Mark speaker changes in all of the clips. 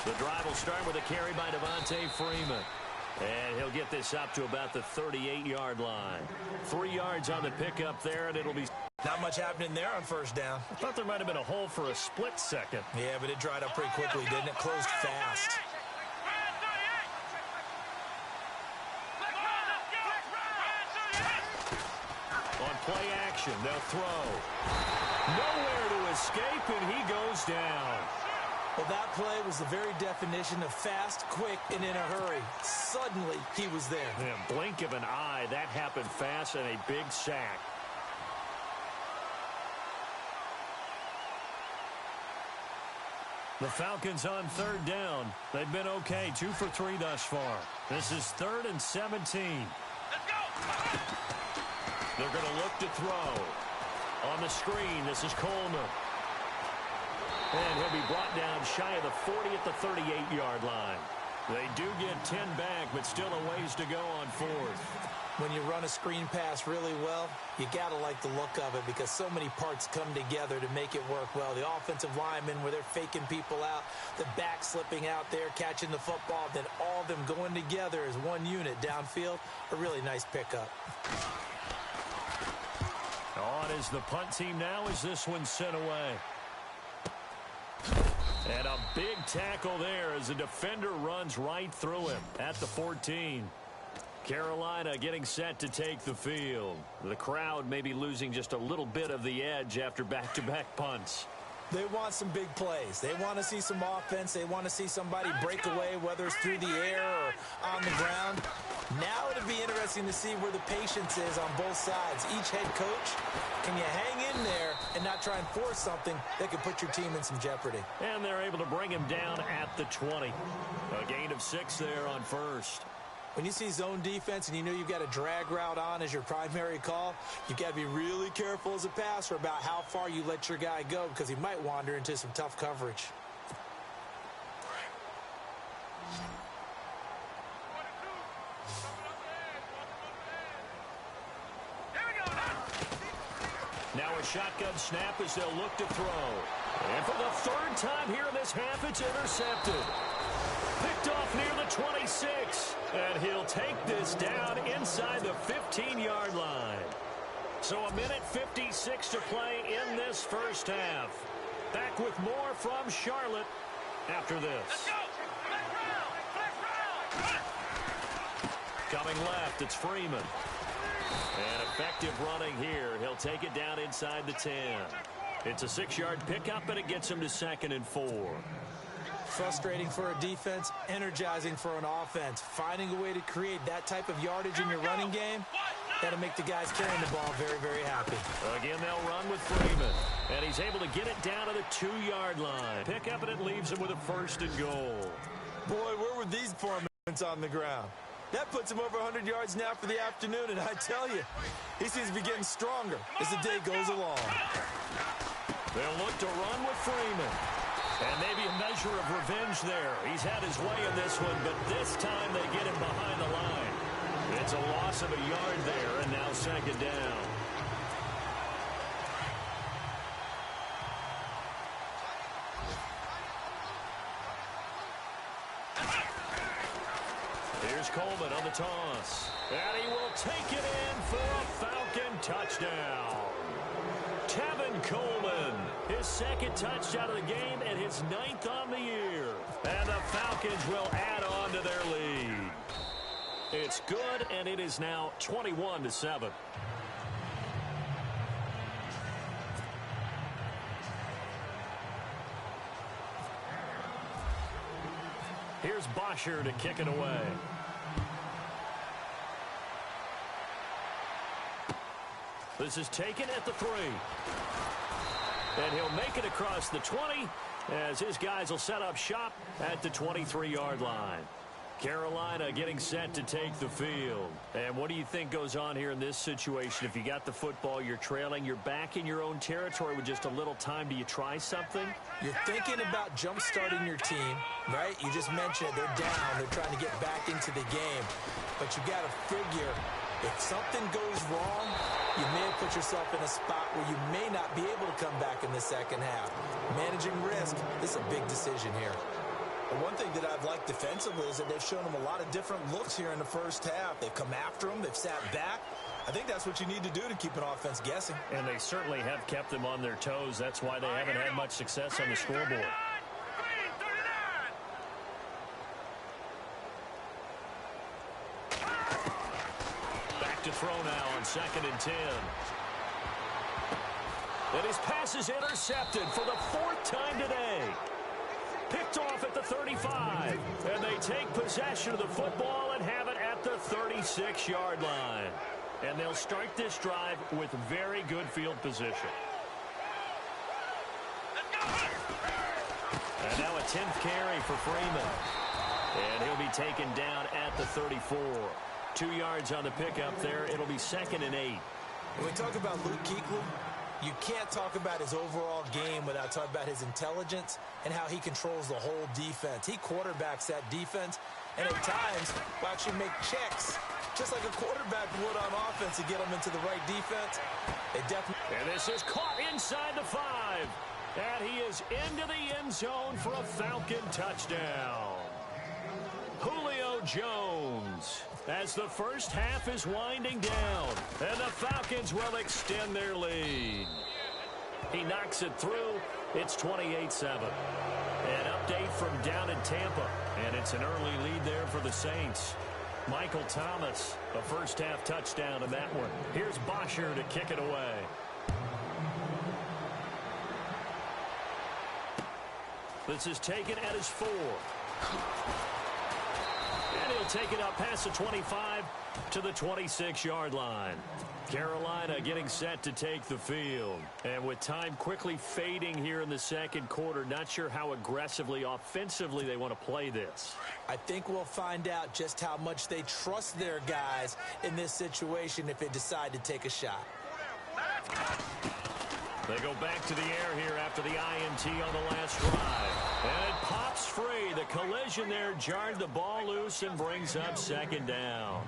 Speaker 1: The drive will start with a carry by Devontae Freeman. And he'll get this up to about the 38-yard line. 3 yards on the pickup there, and it'll be...
Speaker 2: Not much happening there on first down.
Speaker 1: I thought there might have been a hole for a split second.
Speaker 2: Yeah, but it dried up pretty quickly, didn't it? Closed fast.
Speaker 1: On play action, they'll throw. Nowhere to escape, and he goes down.
Speaker 2: Well, that play was the very definition of fast, quick, and in a hurry. Suddenly, he was there.
Speaker 1: In a blink of an eye, that happened fast and a big sack. The Falcons on third down. They've been okay, 2 for 3 thus far. This is 3rd and 17.
Speaker 3: Let's go!
Speaker 1: They're going to look to throw. On the screen, this is Coleman. And he'll be brought down shy of the 40 at the 38-yard line. They do get 10 back, but still a ways to go on 4th.
Speaker 2: When you run a screen pass really well, you got to like the look of it because so many parts come together to make it work well. The offensive linemen, where they're faking people out, the back slipping out there, catching the football, then all of them going together as one unit downfield, a really nice pickup.
Speaker 1: On is the punt team now as this one's sent away. And a big tackle there as the defender runs right through him at the 14. Carolina getting set to take the field. The crowd may be losing just a little bit of the edge after back-to-back punts.
Speaker 2: They want some big plays. They want to see some offense. They want to see somebody break away, whether it's through the air or on the ground. Now it'll be interesting to see where the patience is on both sides. Each head coach, can you hang in there and not try and force something that could put your team in some jeopardy?
Speaker 1: And they're able to bring him down at the 20. A gain of 6 there on first.
Speaker 2: When you see zone defense and you know you've got a drag route on as your primary call, you've got to be really careful as a passer about how far you let your guy go because he might wander into some tough coverage.
Speaker 1: Now a shotgun snap as they'll look to throw. And for the 3rd time here in this half, it's intercepted. Picked off near the 26. And he'll take this down inside the 15-yard line. So a minute 56 to play in this first half. Back with more from Charlotte after this. Coming left, it's Freeman. And effective running here. He'll take it down inside the 10. It's a 6-yard pickup, and it gets him to 2nd and 4.
Speaker 2: Frustrating for a defense, energizing for an offense. Finding a way to create that type of yardage in your running game, that'll make the guys carrying the ball very, very happy.
Speaker 1: Again, they'll run with Freeman. And he's able to get it down to the 2-yard line. Pick up, and it leaves him with a 1st and goal.
Speaker 2: Boy, where were these performances on the ground? That puts him over 100 yards now for the afternoon, and I tell you, he seems to be getting stronger as the day goes along.
Speaker 1: They'll look to run with Freeman. And maybe a measure of revenge there. He's had his way in this one, but this time they get him behind the line. It's a loss of a yard there, and now 2nd down. Here's Coleman on the toss. And he will take it in for a Falcon touchdown. Tevin Coleman, his 2nd touchdown of the game and his 9th on the year. And the Falcons will add on to their lead. It's good, and it is now 21-7. Here's Bosher to kick it away. This is taken at the 3. And he'll make it across the 20 as his guys will set up shop at the 23-yard line. Carolina getting set to take the field. And what do you think goes on here in this situation? If you got the football, you're trailing, you're back in your own territory with just a little time. Do you try something?
Speaker 2: You're thinking about jump-starting your team, right? You just mentioned it. They're down. They're trying to get back into the game. But you got to figure, if something goes wrong, you may have put yourself in a spot where you may not be able to come back in the second half. Managing risk, this is a big decision here. And one thing that I've liked defensively is that they've shown them a lot of different looks here in the first half. They've come after them. They've sat back. I think that's what you need to do to keep an offense guessing.
Speaker 1: And they certainly have kept them on their toes. That's why they haven't had much success on the scoreboard. Back to throw now on 2nd and 10. And his pass is intercepted for the 4th time today. Picked off at the 35. And they take possession of the football and have it at the 36-yard line. And they'll start this drive with very good field position. And now a 10th carry for Freeman. And he'll be taken down at the 34. 2 yards on the pickup there. It'll be 2nd and 8.
Speaker 2: When we talk about Luke Kuechly, you can't talk about his overall game without talking about his intelligence and how he controls the whole defense. He quarterbacks that defense, and at times will actually make checks, just like a quarterback would on offense, to get them into the right defense. They definitely.
Speaker 1: And this is caught inside the 5. And he is into the end zone for a Falcon touchdown. Julio Jones, as the first half is winding down, and the Falcons will extend their lead. He knocks it through. It's 28-7. An update from down in Tampa, and it's an early lead there for the Saints. Michael Thomas, a first-half touchdown in that one. Here's Bosher to kick it away. This is taken at his 4. And he'll take it up past the 25 to the 26-yard line. Carolina getting set to take the field. And with time quickly fading here in the second quarter, not sure how aggressively, offensively they want to play this.
Speaker 2: I think we'll find out just how much they trust their guys in this situation if they decide to take a shot.
Speaker 1: They go back to the air here after the INT on the last drive. And it pops free. The collision there jarred the ball loose and brings up 2nd down.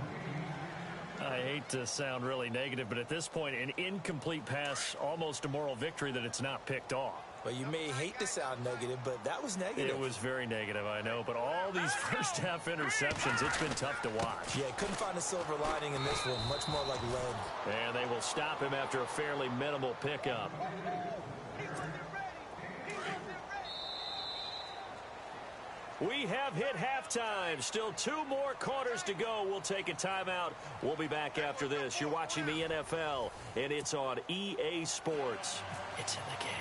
Speaker 1: I hate to sound really negative, but at this point, an incomplete pass, almost a moral victory that it's not picked off.
Speaker 2: Well, you may hate to sound negative, but that was negative.
Speaker 1: It was very negative, I know. But all these first-half interceptions, it's been tough to watch.
Speaker 2: Yeah, couldn't find a silver lining in this one. Much more like lead.
Speaker 1: And they will stop him after a fairly minimal pickup. We have hit halftime. Still 2 more quarters to go. We'll take a timeout. We'll be back after this. You're watching the NFL, and it's on EA Sports. It's in the game.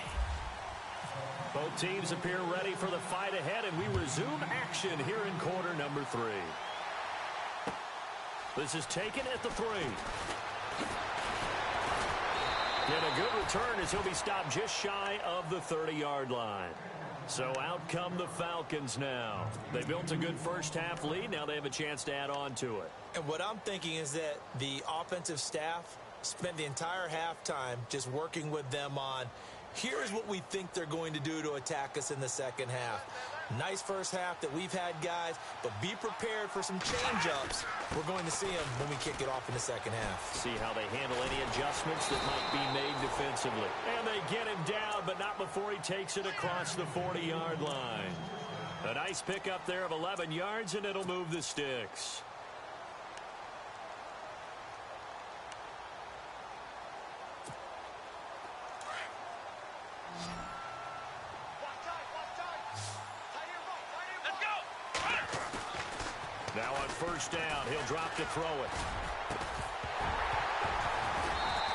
Speaker 1: Both teams appear ready for the fight ahead, and we resume action here in quarter number 3. This is taken at the 3. And a good return as he'll be stopped just shy of the 30-yard line. So out come the Falcons now. They built a good first-half lead. Now they have a chance to add on to it.
Speaker 2: And what I'm thinking is that the offensive staff spent the entire halftime just working with them on, here's what we think they're going to do to attack us in the second half. Nice first half that we've had, guys, but be prepared for some change-ups. We're going to see them when we kick it off in the second half.
Speaker 1: See how they handle any adjustments that might be made defensively. And they get him down, but not before he takes it across the 40-yard line. A nice pickup there of 11 yards, and it'll move the sticks. Now on first down, he'll drop to throw it.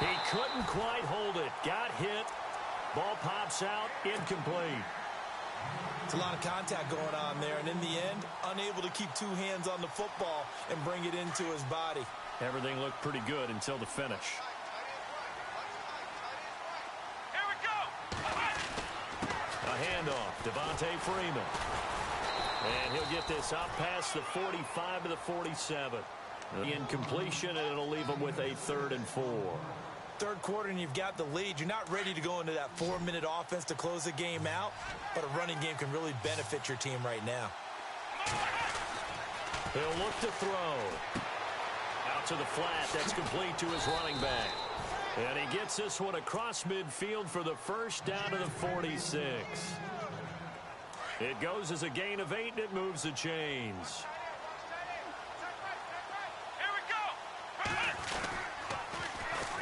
Speaker 1: He couldn't quite hold it. Got hit. Ball pops out. Incomplete.
Speaker 2: It's a lot of contact going on there, and in the end, unable to keep 2 hands on the football and bring it into his body.
Speaker 1: Everything looked pretty good until the finish.
Speaker 3: Here we go.
Speaker 1: A handoff. Devontae Freeman. And he'll get this up past the 45 to the 47. The incompletion, and it'll leave him with a 3rd and 4.
Speaker 2: Third quarter, and you've got the lead. You're not ready to go into that 4-minute offense to close the game out, but a running game can really benefit your team right now.
Speaker 1: He'll look to throw. Out to the flat. That's complete to his running back. And he gets this one across midfield for the first down to the 46. It goes as a gain of 8, and it moves the chains.
Speaker 3: Here we go.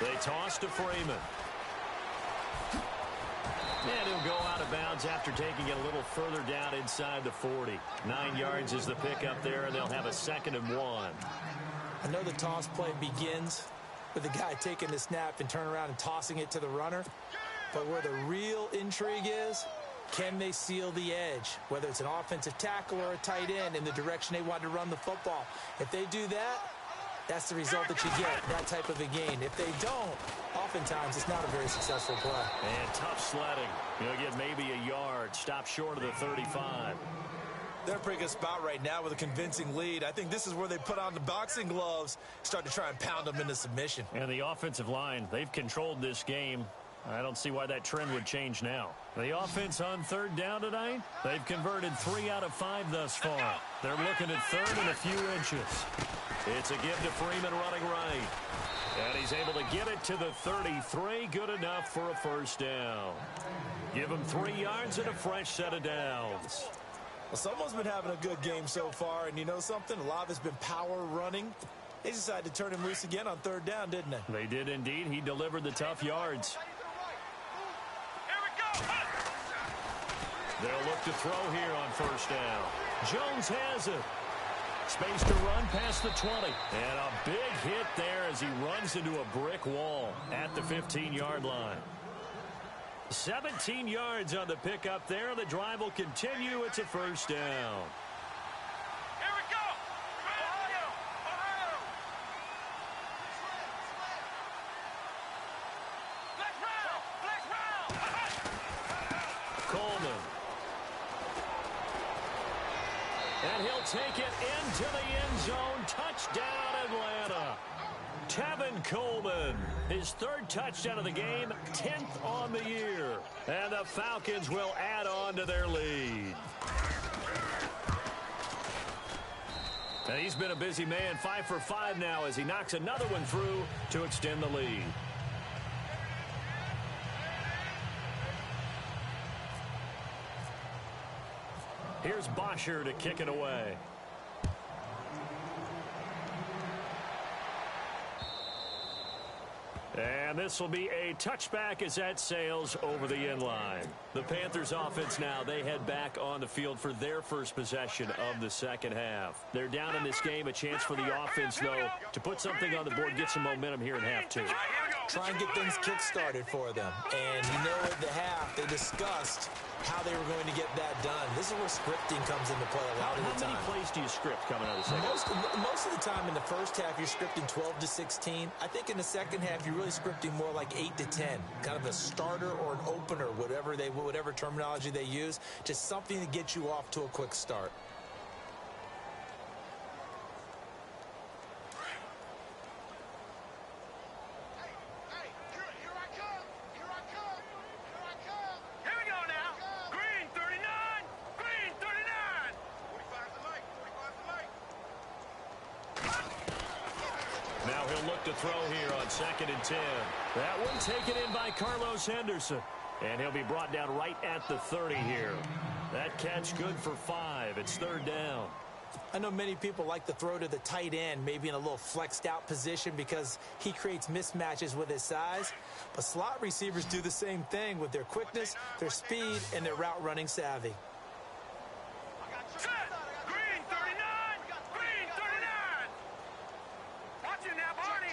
Speaker 1: They toss to Freeman. And he'll go out of bounds after taking it a little further down inside the 40. 9 yards is the pickup there, and they'll have a 2nd and 1.
Speaker 2: I know the toss play begins with the guy taking the snap and turning around and tossing it to the runner. But where the real intrigue is, can they seal the edge? Whether it's an offensive tackle or a tight end in the direction they want to run the football. If they do that, that's the result that you get, that type of a gain. If they don't, oftentimes it's not a very successful play.
Speaker 1: And tough sledding. He'll get maybe a yard. Stop short of the 35.
Speaker 2: They're in a pretty good spot right now with a convincing lead. I think this is where they put on the boxing gloves, start to try and pound them into submission.
Speaker 1: And the offensive line, they've controlled this game. I don't see why that trend would change now. The offense on 3rd down tonight, they've converted 3 out of 5 thus far. They're looking at 3rd and a few inches. It's a give to Freeman running right. And he's able to get it to the 33. Good enough for a 1st down. Give him 3 yards and a fresh set of downs.
Speaker 2: Well, someone's been having a good game so far, and you know something? A lot of it's been power running. They decided to turn him loose again on 3rd down, didn't they?
Speaker 1: They did indeed. He delivered the tough yards.
Speaker 3: Here we go.
Speaker 1: They'll look to throw here on 1st down. Jones has it. Space to run past the 20. And a big hit there as he runs into a brick wall at the 15-yard line. 17 yards on the pickup there. The drive will continue. It's a 1st down.
Speaker 3: Here we go. Ohio. Ohio. Flex round.
Speaker 1: Coleman. And he'll take it into the end zone. Touchdown, Atlanta. Tevin Coleman, his 3rd touchdown of the game, 10th on the year. And the Falcons will add on to their lead. And he's been a busy man, 5 for 5 now as he knocks another one through to extend the lead. Here's Bosher to kick it away. And this will be a touchback as that sails over the end line. The Panthers offense now, they head back on the field for their first possession of the 2nd half. They're down in this game, a chance for the offense, though, to put something on the board, get some momentum here in half 2.
Speaker 2: Try and get things kick-started for them. And you know at the half, they discussed how they were going to get that done. This is where scripting comes into play a lot of the time.
Speaker 1: How many plays do you script coming out of the second?
Speaker 2: Most of the time in the first half, you're scripting 12 to 16. I think in the second half, you're really scripting more like 8 to 10. Kind of a starter or an opener, whatever terminology they use. Just something to get you off to a quick start.
Speaker 1: To throw here on 2nd and 10. That one taken in by Carlos Henderson. And he'll be brought down right at the 30 here. That catch good for 5. It's 3rd down.
Speaker 2: I know many people like to throw to the tight end, maybe in a little flexed out position because he creates mismatches with his size. But slot receivers do the same thing with their quickness, their speed, and their route running savvy.
Speaker 3: Green 39. Green 39. Watch it now, Barney.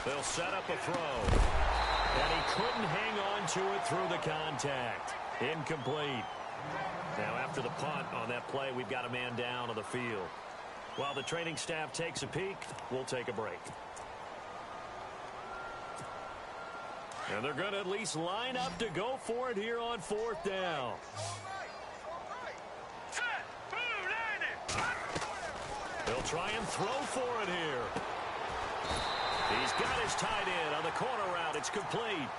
Speaker 1: They'll set up a throw. And he couldn't hang on to it through the contact. Incomplete. Now after the punt on that play, we've got a man down on the field. While the training staff takes a peek, we'll take a break. And they're going to at least line up to go for it here on 4th down. They'll try and throw for it here. He's got his tight end on the corner route. It's complete.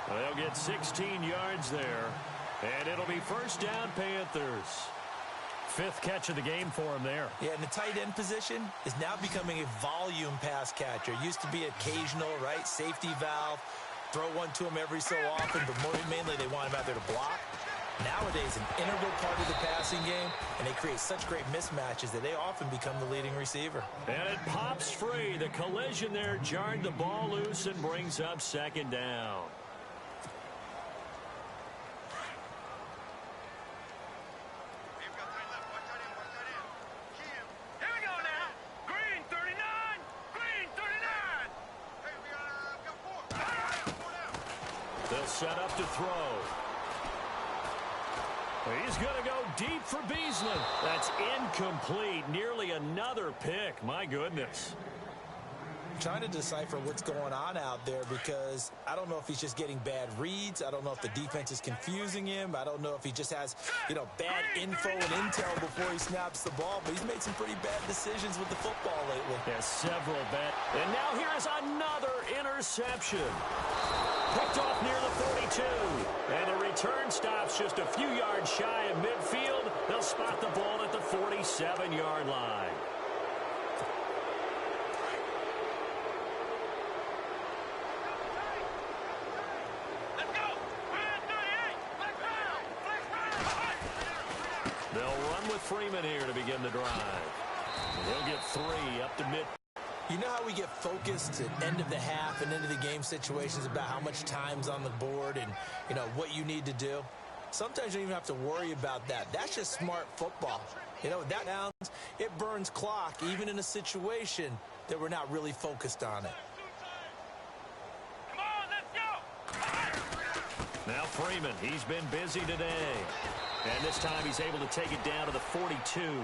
Speaker 1: They'll get 16 yards there. And it'll be 1st down, Panthers. 5th catch of the game for him there.
Speaker 2: Yeah, and the tight end position is now becoming a volume pass catcher. Used to be occasional, right? Safety valve. throw one to him every so often, but mainly they want him out there to block. Nowadays, an integral part of the passing game, and they create such great mismatches that they often become the leading receiver.
Speaker 1: And it pops free. The collision there jarred the ball loose and brings up second down.
Speaker 3: Here we go now. Green 39. Green 39. Hey, we got 4.
Speaker 1: They'll set up to throw. He's going to go deep for Beasley. That's incomplete. Nearly another pick. My goodness.
Speaker 2: Trying to decipher what's going on out there because I don't know if he's just getting bad reads. I don't know if the defense is confusing him. I don't know if he just has, bad info and intel before he snaps the ball. But he's made some pretty bad decisions with the football lately.
Speaker 1: Yeah, several bad. And now here is another interception. Picked off near the 42. And the return stops just a few yards shy of midfield. They'll spot the ball at the 47-yard line.
Speaker 3: Let's go. 38.
Speaker 1: They'll run with Freeman here to begin the drive. They'll get 3 up to mid.
Speaker 2: You know how we get focused at end of the half and into the game situations about how much time's on the board and, what you need to do? Sometimes you don't even have to worry about that. That's just smart football. That downs, it burns clock, even in a situation that we're not really focused on it.
Speaker 3: Come on, let's go.
Speaker 1: Now Freeman, he's been busy today. And this time he's able to take it down to the 42.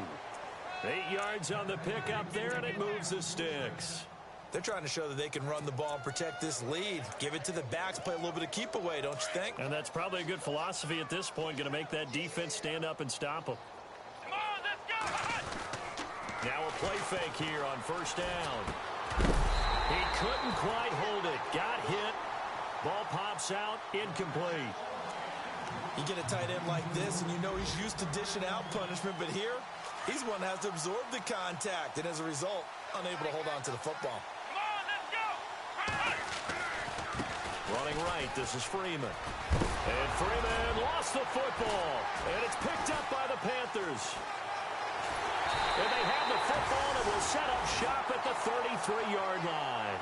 Speaker 1: 8 yards on the pickup there, and it moves the sticks.
Speaker 2: They're trying to show that they can run the ball and protect this lead. Give it to the backs, play a little bit of keep away, don't you think?
Speaker 1: And that's probably a good philosophy at this point, going to make that defense stand up and stop them.
Speaker 3: Come on, let's go.
Speaker 1: Now a play fake here on first down. He couldn't quite hold it. Got hit. Ball pops out, incomplete.
Speaker 2: You get a tight end like this, and he's used to dishing out punishment, but here, he's one that has to absorb the contact, and as a result, unable to hold on to the football.
Speaker 3: Come on, let's go.
Speaker 1: Running right, this is Freeman. And Freeman lost the football, and it's picked up by the Panthers. And they have the football and will set up shop at the 33-yard line.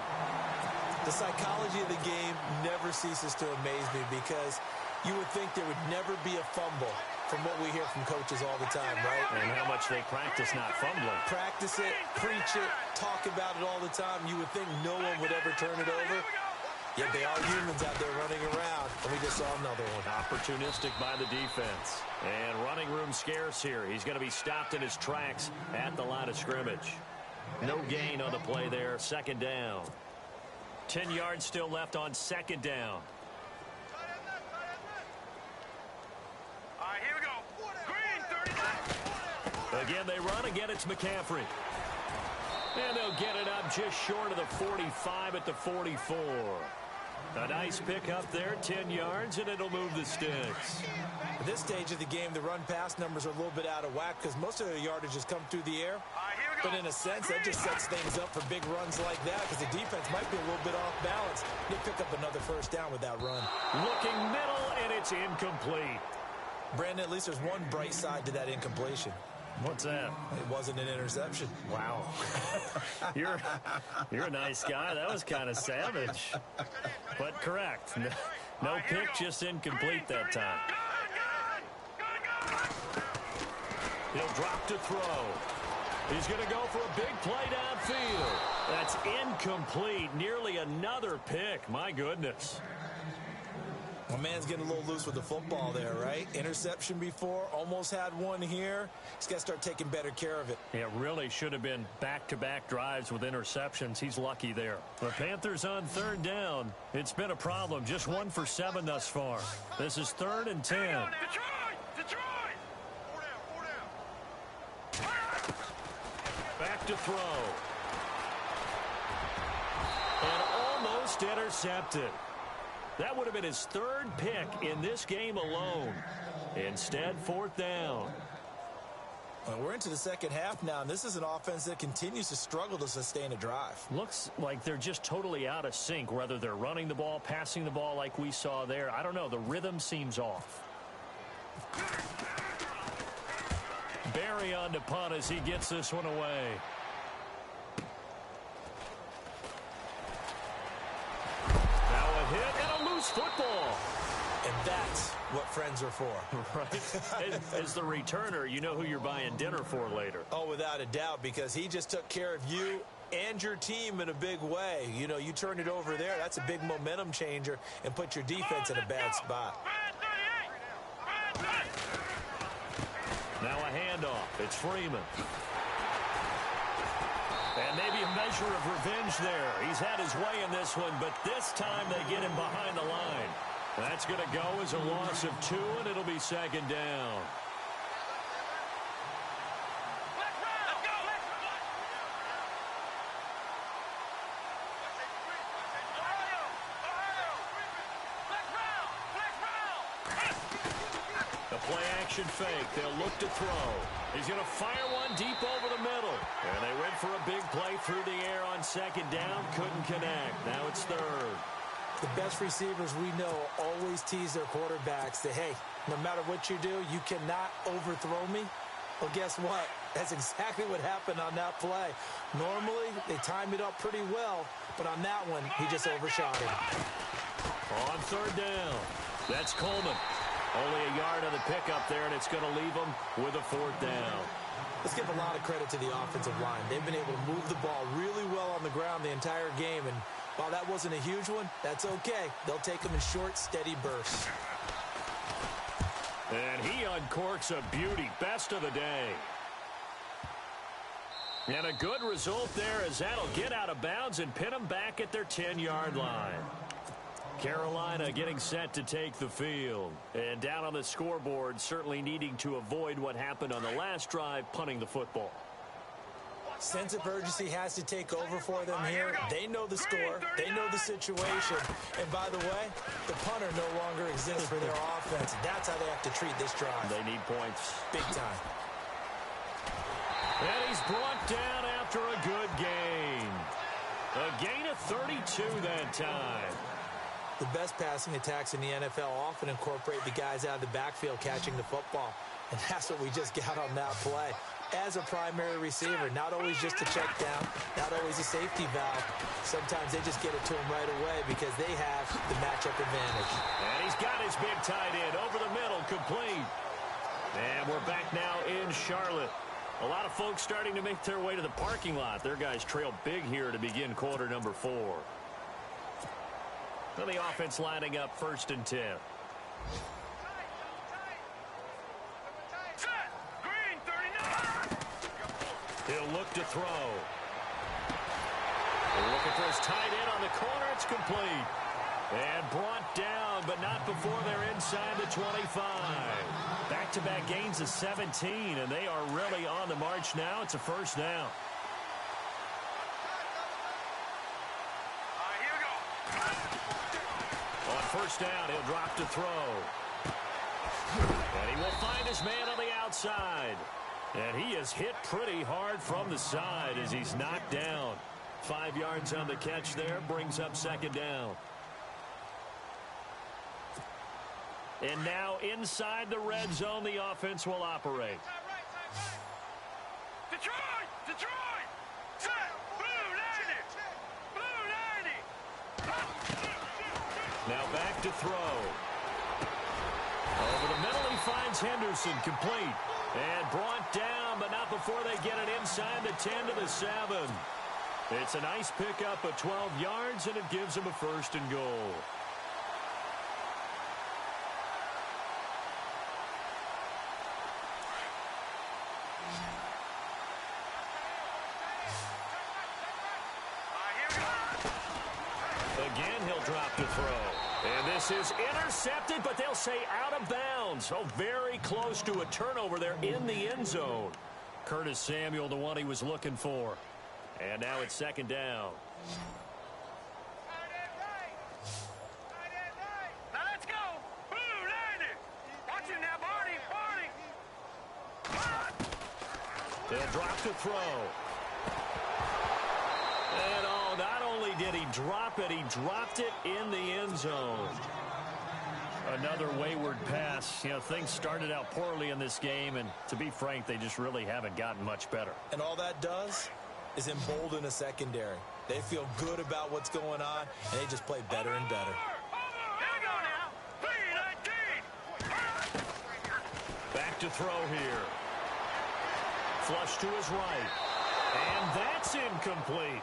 Speaker 2: The psychology of the game never ceases to amaze me because you would think there would never be a fumble from what we hear from coaches all the time, right?
Speaker 1: And how much they practice not fumbling.
Speaker 2: Practice it, preach it, talk about it all the time. You would think no one would ever turn it over. Yet they are humans out there running around, and we just saw another one.
Speaker 1: Opportunistic by the defense. And running room scarce here. He's going to be stopped in his tracks at the line of scrimmage. No gain on the play there. Second down. 10 yards still left on second down.
Speaker 3: All right, here we go. Green 39.
Speaker 1: Again, they run. Again, it's McCaffrey. And they'll get it up just short of the 45 at the 44. A nice pick up there, 10 yards, and it'll move the sticks.
Speaker 2: At this stage of the game, the run-pass numbers are a little bit out of whack because most of their yardage has come through the air.
Speaker 3: All right, here we go.
Speaker 2: But in a sense, that just sets things up for big runs like that because the defense might be a little bit off balance. They pick up another first down with that run.
Speaker 1: Looking middle, and it's incomplete.
Speaker 2: Brandon, at least there's one bright side to that incompletion.
Speaker 1: What's that?
Speaker 2: It wasn't an interception.
Speaker 1: Wow. You're a nice guy. That was kind of savage. But correct. No pick, just incomplete that time. He'll drop to throw. He's going to go for a big play downfield. That's incomplete. Nearly another pick. My goodness.
Speaker 2: My man's getting a little loose with the football there, right? Interception before, almost had one here. He's got to start taking better care of it.
Speaker 1: It really should have been back-to-back drives with interceptions. He's lucky there. The Panthers on third down. It's been a problem. Just 1 for 7 thus far. This is 3rd and 10.
Speaker 3: Detroit! 4 down.
Speaker 1: Back to throw. And almost intercepted. That would have been his 3rd pick in this game alone. Instead, 4th down.
Speaker 2: Well, we're into the second half now, and this is an offense that continues to struggle to sustain a drive.
Speaker 1: Looks like they're just totally out of sync, whether they're running the ball, passing the ball like we saw there. I don't know. The rhythm seems off. Barry on to punt as he gets this one away. Now a hit and a loose football.
Speaker 2: And that's what friends are for.
Speaker 1: Right? As the returner, you know who you're buying dinner for later.
Speaker 2: Oh, without a doubt, because he just took care of you and your team in a big way. You know, you turn it over there, that's a big momentum changer and put your defense in a bad spot.
Speaker 1: Now a handoff. It's Freeman. And maybe a measure of revenge there. He's had his way in this one, but this time they get him behind the line. That's going to go as a loss of 2, and it'll be second down. The play-action fake. They'll look to throw. He's going to fire one deep over the middle. And they went for a big play through the air on second down. Couldn't connect. Now it's third.
Speaker 2: The best receivers we know always tease their quarterbacks that, hey, no matter what you do, you cannot overthrow me. Well, guess what? That's exactly what happened on that play. Normally, they time it up pretty well, but on that one, he just overshot it.
Speaker 1: On third down, that's Coleman. Only a yard on the pickup there, and it's going to leave him with a fourth down.
Speaker 2: Let's give a lot of credit to the offensive line. They've been able to move the ball really well on the ground the entire game, and while that wasn't a huge one, that's okay. They'll take them in short, steady bursts.
Speaker 1: And he uncorks a beauty. Best of the day. And a good result there as that'll get out of bounds and pin them back at their 10-yard line. Carolina getting set to take the field. And down on the scoreboard, certainly needing to avoid what happened on the last drive, punting the football.
Speaker 2: Sense of urgency has to take over for them here. They know the score. They know the situation. And by the way, the punter no longer exists for their offense. That's how they have to treat this drive.
Speaker 1: They need points.
Speaker 2: Big time.
Speaker 1: And he's brought down after a good gain. A gain of 32 that time.
Speaker 2: The best passing attacks in the NFL often incorporate the guys out of the backfield catching the football. And that's what we just got on that play. As a primary receiver, not always just a check down, not always a safety valve. Sometimes they just get it to him right away because they have the matchup advantage.
Speaker 1: And he's got his big tight end over the middle, complete. And we're back now in Charlotte. A lot of folks starting to make their way to the parking lot. Their guys trail big here to begin quarter number 4. So the offense lining up 1st and 10. He'll look to throw. They're looking for his tight end on the corner. It's complete. And brought down, but not before they're inside the 25. Back-to-back gains of 17, and they are really on the march now. It's a first down. On first down, he'll drop to throw. And he will find his man on the outside. And he is hit pretty hard from the side as he's knocked down. 5 yards on the catch there, brings up second down. And now inside the red zone, the offense will operate.
Speaker 3: Detroit! Detroit! Set! Blue 90! Blue 90!
Speaker 1: Now back to throw. Over the middle, he finds Henderson, complete. And brought down, but not before they get it inside the 10 to the 7. It's a nice pickup of 12 yards, and it gives him a 1st and goal. Again, he'll drop to throw. And this is intercepted, but they'll say out of bounds. Oh, very close to a turnover there in the end zone. Curtis Samuel, the one he was looking for. And now it's second down.
Speaker 3: Now let's go! Blue 90! Watch it now, Barney! Barney!
Speaker 1: They'll drop to throw. And oh, not only did he drop it, he dropped it in the end zone. Another wayward pass. You know, things started out poorly in this game, and to be frank, they just really haven't gotten much better.
Speaker 2: And all that does is embolden a secondary. They feel good about what's going on, and they just play better and better.
Speaker 1: Back to throw here. Flush to his right. And that's incomplete.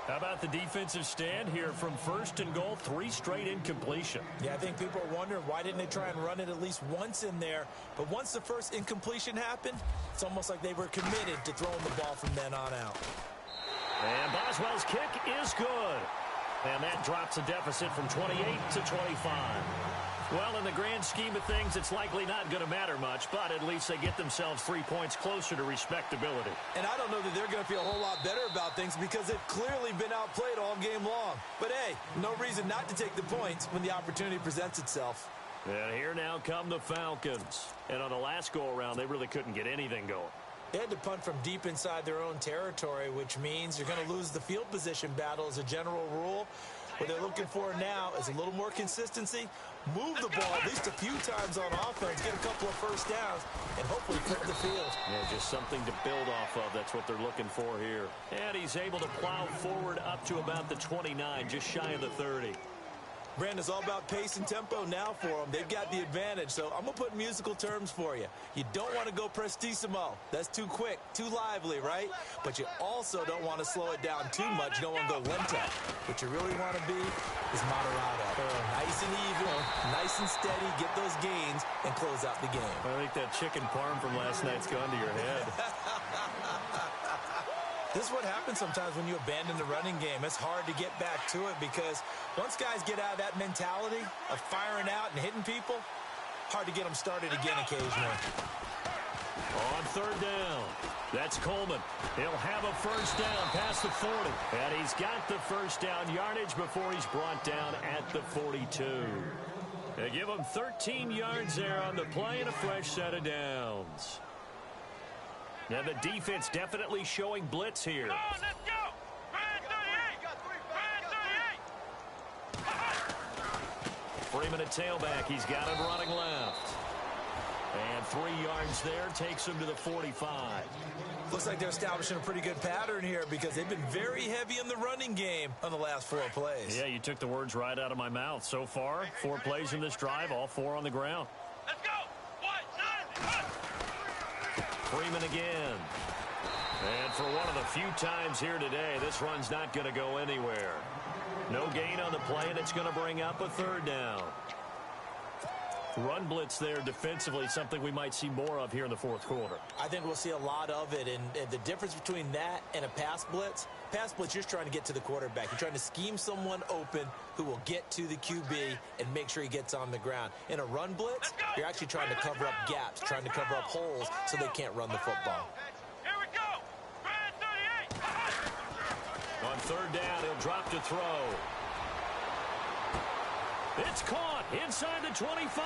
Speaker 1: How about the defensive stand here from 1st and goal? 3 straight incompletion.
Speaker 2: Yeah, I think people are wondering why didn't they try and run it at least once in there. But once the first incompletion happened, it's almost like they were committed to throwing the ball from then on out.
Speaker 1: And Boswell's kick is good. And that drops a deficit from 28 to 25. Well, in the grand scheme of things, it's likely not going to matter much, but at least they get themselves 3 points closer to respectability.
Speaker 2: And I don't know that they're going to feel a whole lot better about things because they've clearly been outplayed all game long. But, hey, no reason not to take the points when the opportunity presents itself.
Speaker 1: And here now come the Falcons. And on the last go-around, they really couldn't get anything going.
Speaker 2: They had to punt from deep inside their own territory, which means you're going to lose the field position battle as a general rule. What they're looking for now is a little more consistency, move the ball at least a few times on offense, get a couple of first downs, and hopefully flip the field.
Speaker 1: Yeah, just something to build off of. That's what they're looking for here. And he's able to plow forward up to about the 29, just shy of the 30.
Speaker 2: Brandon, it's all about pace and tempo now for them. They've got the advantage, so I'm going to put musical terms for you. You don't want to go prestissimo. That's too quick, too lively, right? But you also don't want to slow it down too much. You don't want to go lento. What you really want to be is moderado. Nice and even, nice and steady, get those gains, and close out the game.
Speaker 1: I think that chicken parm from last night's gone to your head.
Speaker 2: This is what happens sometimes when you abandon the running game. It's hard to get back to it because once guys get out of that mentality of firing out and hitting people, hard to get them started again occasionally.
Speaker 1: On 3rd down, that's Coleman. He'll have a first down past the 40. And he's got the first down yardage before he's brought down at the 42. They give him 13 yards there on the play and a fresh set of downs. Now the defense definitely showing blitz here.
Speaker 3: Come on, let's go! Brand 38!
Speaker 1: Freeman at tailback. He's got him running left. And 3 yards there takes him to the 45.
Speaker 2: Looks like they're establishing a pretty good pattern here because they've been very heavy in the running game on the last 4 plays.
Speaker 1: Yeah, you took the words right out of my mouth. So far, 4 plays in this drive, all 4 on the ground.
Speaker 3: Let's go! 1, 9, 1!
Speaker 1: Freeman again. And for one of the few times here today, this run's not going to go anywhere. No gain on the play, and it's going to bring up a 3rd down. Run blitz there defensively, something we might see more of here in the 4th quarter.
Speaker 2: I think we'll see a lot of it, and the difference between that and a pass blitz, you're trying to get to the quarterback. You're trying to scheme someone open who will get to the QB and make sure he gets on the ground. In a run blitz, you're actually trying to cover up gaps, trying to cover up holes so they can't run the football.
Speaker 3: Here we go! Brand 38!
Speaker 1: On 3rd down, he'll drop to throw. It's caught inside the 25.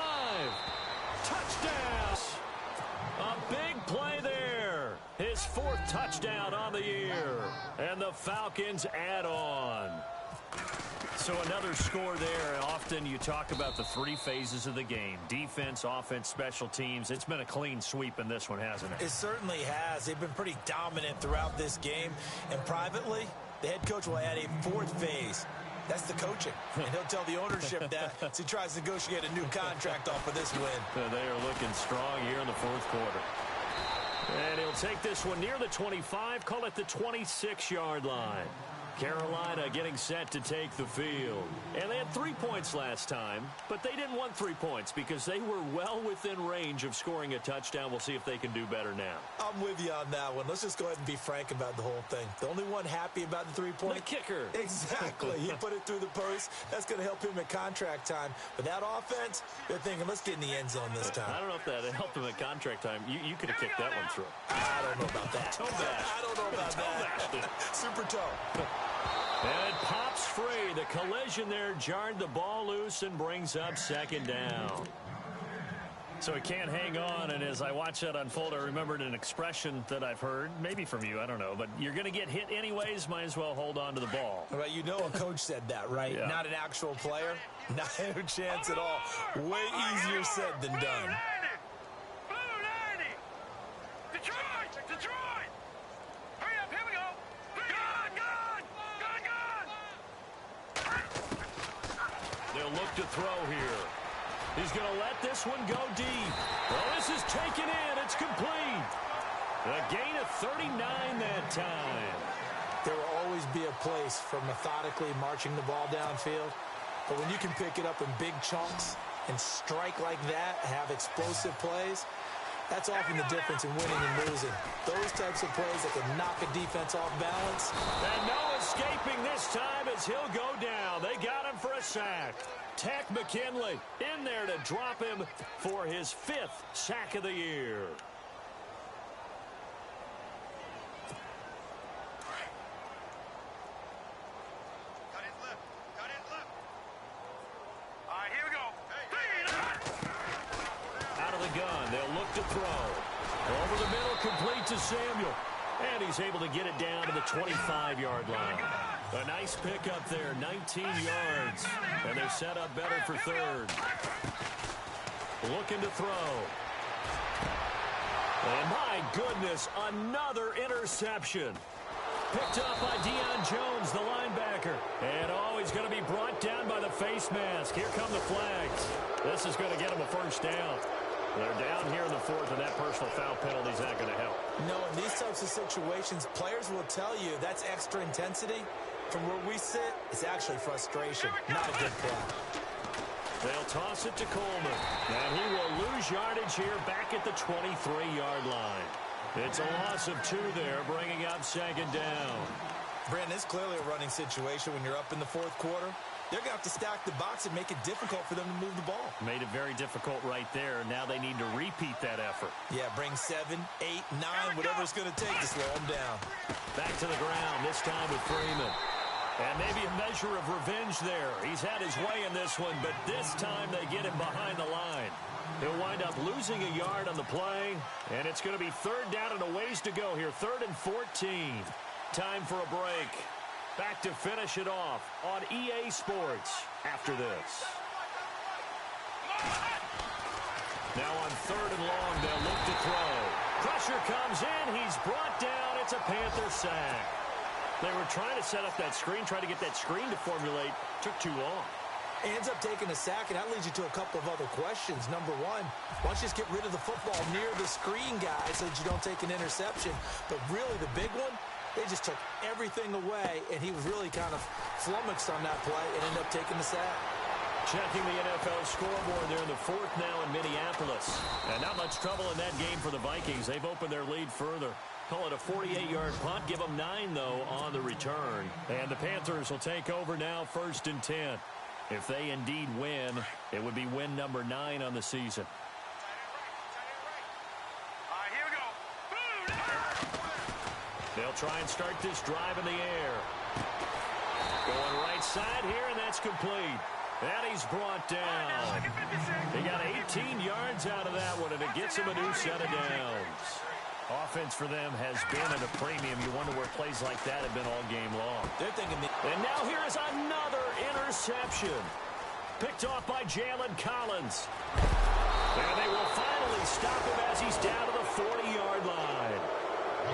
Speaker 1: Touchdown. A big play there. His 4th touchdown on the year. And the Falcons add on. So another score there. Often you talk about the 3 phases of the game. Defense, offense, special teams. It's been a clean sweep in this one, hasn't it?
Speaker 2: It certainly has. They've been pretty dominant throughout this game. And privately, the head coach will add a 4th phase. That's the coaching. And he'll tell the ownership that as he tries to negotiate a new contract off of this win.
Speaker 1: They are looking strong here in the 4th quarter. And he'll take this one near the 25, call it the 26-yard line. Carolina getting set to take the field. And they had 3 points last time, but they didn't want 3 points because they were well within range of scoring a touchdown. We'll see if they can do better now.
Speaker 2: I'm with you on that one. Let's just go ahead and be frank about the whole thing. The only one happy about the 3-point.
Speaker 1: The kicker.
Speaker 2: Exactly. He put it through the post. That's going to help him at contract time. But that offense, they're thinking, let's get in the end zone this time.
Speaker 1: I don't know if that helped him at contract time. You could have kicked that one through.
Speaker 2: I don't know about that.
Speaker 1: Toe bash.
Speaker 2: I don't know about that. Super toe.
Speaker 1: And it pops free. The collision there jarred the ball loose and brings up 2nd down. So he can't hang on, and as I watch that unfold, I remembered an expression that I've heard, maybe from you, I don't know, but you're going to get hit anyways, might as well hold on to the ball.
Speaker 2: Well, you know a coach said that, right?
Speaker 1: Yeah.
Speaker 2: Not an actual player. Not a chance at all. Way easier said than done.
Speaker 3: Blue 90. Detroit. Detroit. Hurry up. Here we go. Gun.
Speaker 1: They'll look to throw here. He's going to let this one go deep. Well, this is taken in. It's complete. A gain of 39 that time.
Speaker 2: There will always be a place for methodically marching the ball downfield. But when you can pick it up in big chunks and strike like that, have explosive plays, that's often the difference in winning and losing. Those types of plays that can knock a defense off balance.
Speaker 1: And no escaping this time as he'll go down. They got him for a sack. Takk McKinley in there to drop him for his 5th sack of the year.
Speaker 3: Cut his lip. Cut his lip. All right, here we go.
Speaker 1: Out of the gun, they'll look to throw. Over the middle, complete to Samuel. And he's able to get it down to the 25-yard line. A nice pickup there, 19 yards. And they're set up better for third. Looking to throw. And my goodness, another interception. Picked up by Deion Jones, the linebacker. And he's going to be brought down by the face mask. Here come the flags. This is going to get him a first down. They're down here in the 4th, and that personal foul penalty is not going to help.
Speaker 2: No, in these types of situations, players will tell you that's extra intensity. From where we sit, it's actually frustration, not a good play.
Speaker 1: They'll toss it to Coleman. And he will lose yardage here back at the 23-yard line. It's a loss of 2 there, bringing up 2nd down.
Speaker 2: Brandon, it's clearly a running situation when you're up in the 4th quarter. They're going to have to stack the box and make it difficult for them to move the ball.
Speaker 1: Made it very difficult right there. Now they need to repeat that effort.
Speaker 2: Yeah, bring 7, 8, 9, whatever it's going to take to slow them down.
Speaker 1: Back to the ground, this time with Freeman. And maybe a measure of revenge there. He's had his way in this one, but this time they get him behind the line. He'll wind up losing a yard on the play, and it's going to be 3rd down and a ways to go here. 3rd and 14. Time for a break. Back to finish it off on EA Sports after this. Now on 3rd and long, they'll look to throw. Pressure comes in. He's brought down. It's a Panther sack. They were trying to set up that screen, trying to get that screen to formulate. Took too long.
Speaker 2: Ends up taking a sack, and that leads you to a couple of other questions. Number one, why don't you just get rid of the football near the screen guy so that you don't take an interception? But really, the big one, they just took everything away, and he was really kind of flummoxed on that play and ended up taking the sack.
Speaker 1: Checking the NFL scoreboard, they're in the 4th now in Minneapolis. And not much trouble in that game for the Vikings. They've opened their lead further. Call it a 48-yard punt. Give them 9, though, on the return. And the Panthers will take over now, 1st and 10. If they indeed win, it would be win number 9 on the season.
Speaker 3: All right, here we go.
Speaker 1: They'll try and start this drive in the air. Going right side here, and that's complete. And he's brought down. He got 18 yards out of that one, and it gets him a new set of downs. Offense for them has been at a premium. You wonder where plays like that have been all game long.
Speaker 2: They're thinking.
Speaker 1: And now here is another interception. Picked off by Jalen Collins. And they will finally stop him as he's down to the 40-yard line.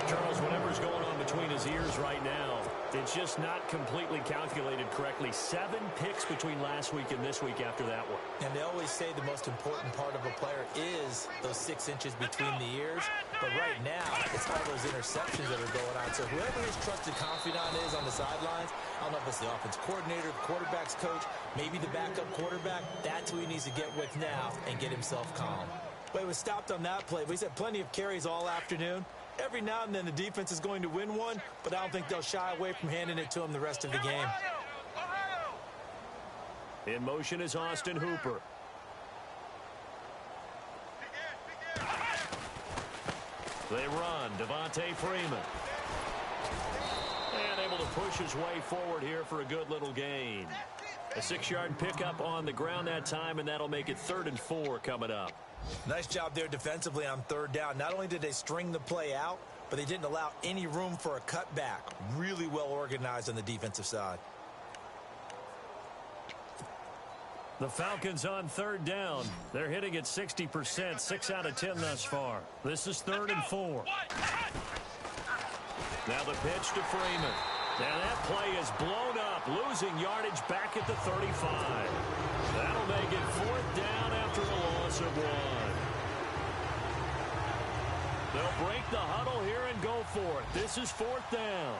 Speaker 1: Charles, whatever's going on between his ears right now, it's just not completely calculated correctly. 7 picks between last week and this week after that one.
Speaker 2: And they always say the most important part of a player is those 6 inches between the ears. But right now, it's all those interceptions that are going on. So whoever his trusted confidant is on the sidelines, I don't know if it's the offense coordinator, the quarterback's coach, maybe the backup quarterback, that's who he needs to get with now and get himself calm. But he was stopped on that play. But he's had plenty of carries all afternoon. Every now and then the defense is going to win one, but I don't think they'll shy away from handing it to him the rest of the game.
Speaker 1: In motion is Austin Hooper. They run. Devontae Freeman. And able to push his way forward here for a good little gain. A 6-yard pickup on the ground that time, and that'll make it 3rd and 4 coming up.
Speaker 2: Nice job there defensively on 3rd down. Not only did they string the play out, but they didn't allow any room for a cutback. Really well organized on the defensive side.
Speaker 1: The Falcons on 3rd down. They're hitting at 60%, 6 out of 10 thus far. This is 3rd and 4. Now the pitch to Freeman. And that play is blown up, losing yardage back at the 35. That'll make it 4th down after a loss of 1. They'll break the huddle here and go for it. This is 4th down.